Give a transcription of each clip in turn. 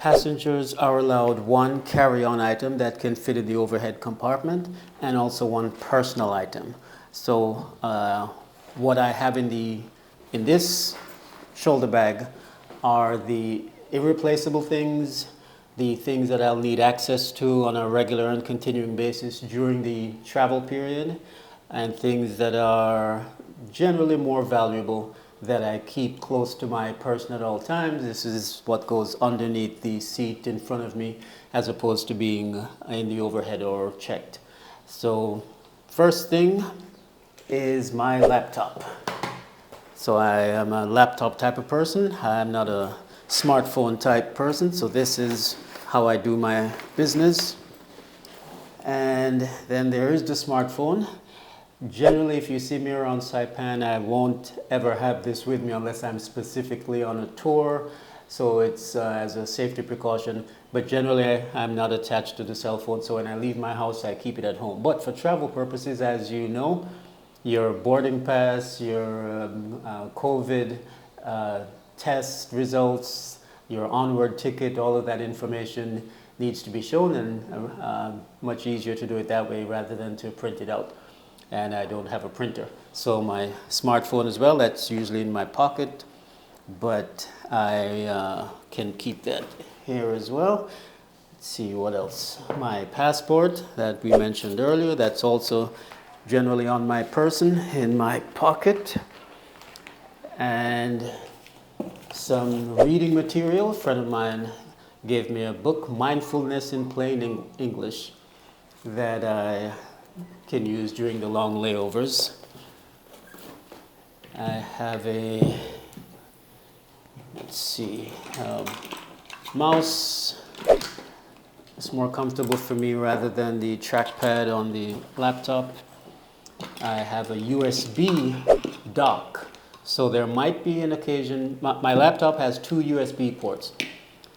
Passengers are allowed one carry-on item that can fit in the overhead compartment and also one personal item. So what I have in this shoulder bag are the irreplaceable things, the things that I'll need access to on a regular and continuing basis during the travel period, and things that are generally more valuable that I keep close to my person at all times. This is what goes underneath the seat in front of me as opposed to being in the overhead or checked. So first thing is my laptop. So I am a laptop type of person. I'm not a smartphone type person, so this is how I do my business. And then there is the smartphone. Generally, if you see me around Saipan, I won't ever have this with me unless I'm specifically on a tour. So it's as a safety precaution. But generally, I'm not attached to the cell phone. So when I leave my house, I keep it at home. But for travel purposes, as you know, your boarding pass, your COVID test results, your onward ticket, all of that information needs to be shown, and much easier to do it that way rather than to print it out. And I don't have a printer. So my smartphone as well, that's usually in my pocket, but I can keep that here as well. Let's see what else. My passport that we mentioned earlier, that's also generally on my person in my pocket. And some reading material. A friend of mine gave me a book, Mindfulness in Plain English, that I can use during the long layovers. I have a, let's see, mouse. It's more comfortable for me rather than the trackpad on the laptop. I have a USB dock. So there might be an occasion, my laptop has 2 USB ports.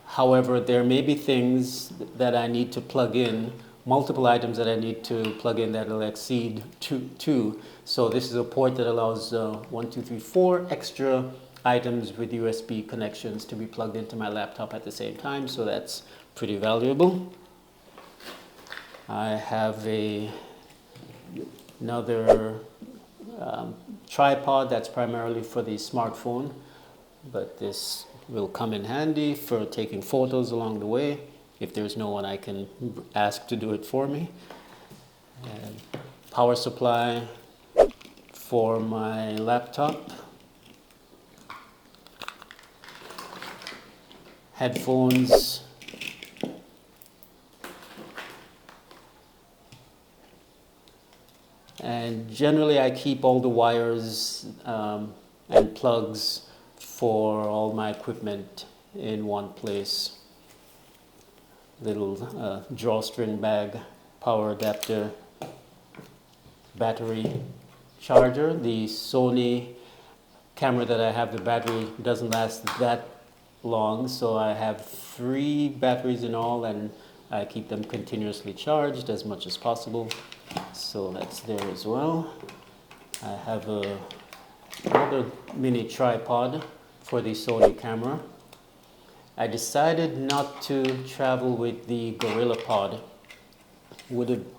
However, there may be things that I need to plug in, multiple items that I need to plug in that will exceed 2. So this is a port that allows 4 extra items with USB connections to be plugged into my laptop at the same time. So that's pretty valuable. I have another tripod that's primarily for the smartphone, but this will come in handy for taking photos along the way if there's no one I can ask to do it for me. And power supply for my laptop, headphones, and generally I keep all the wires and plugs for all my equipment in one place. Little drawstring bag, power adapter, battery charger. The Sony camera that I have, the battery doesn't last that long, so I have 3 batteries in all, and I keep them continuously charged as much as possible. So that's there as well. I have another mini tripod for the Sony camera. I decided not to travel with the GorillaPod.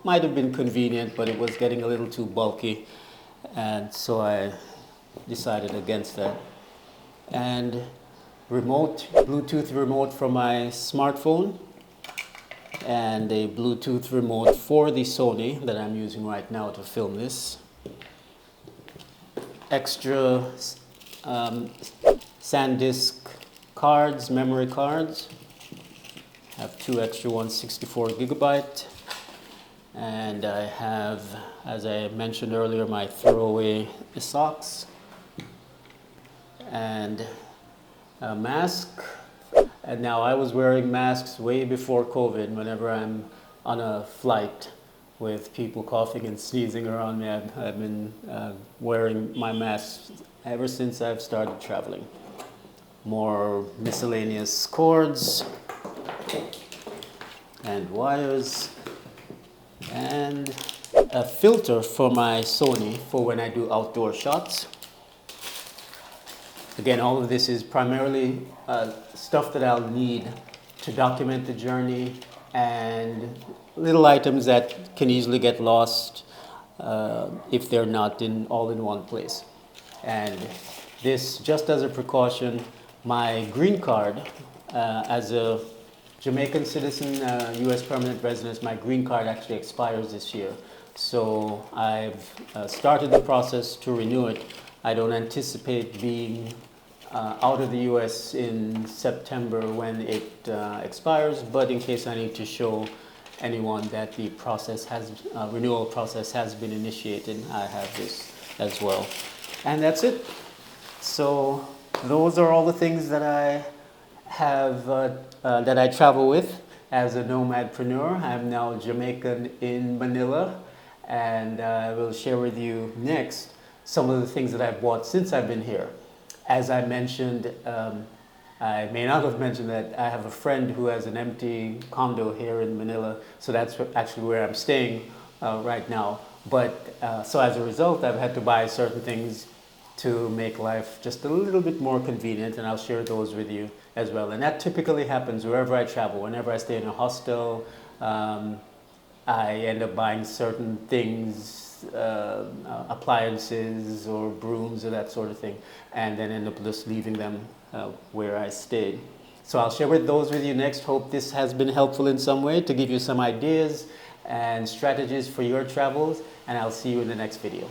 Might have been convenient, but it was getting a little too bulky, and so I decided against that. And Bluetooth remote for my smartphone, and a Bluetooth remote for the Sony that I'm using right now to film this. Extra SanDisk cards, memory cards. I have 2 extra ones, 64 gigabyte. And I have, as I mentioned earlier, my throwaway socks and a mask. And now I was wearing masks way before COVID. Whenever I'm on a flight with people coughing and sneezing around me, I've been wearing my masks ever since I've started traveling. More miscellaneous cords and wires, and a filter for my Sony for when I do outdoor shots. Again, all of this is primarily stuff that I'll need to document the journey, and little items that can easily get lost if they're not all in one place. And this, just as a precaution, my green card as a Jamaican citizen, U.S. permanent resident, my green card actually expires this year. So I've started the process to renew it. I don't anticipate being out of the U.S. in September when it expires, but in case I need to show anyone that the process renewal process has been initiated, I have this as well. And that's it. So those are all the things that I have, that I travel with as a nomadpreneur. I'm now Jamaican in Manila, and I will share with you next some of the things that I've bought since I've been here. As I mentioned, I may not have mentioned that I have a friend who has an empty condo here in Manila, so that's actually where I'm staying right now. But so as a result, I've had to buy certain things to make life just a little bit more convenient, and I'll share those with you as well. And that typically happens wherever I travel. Whenever I stay in a hostel, I end up buying certain things, appliances or brooms or that sort of thing, and then end up just leaving them where I stayed. So I'll share those with you next. Hope this has been helpful in some way to give you some ideas and strategies for your travels, and I'll see you in the next video.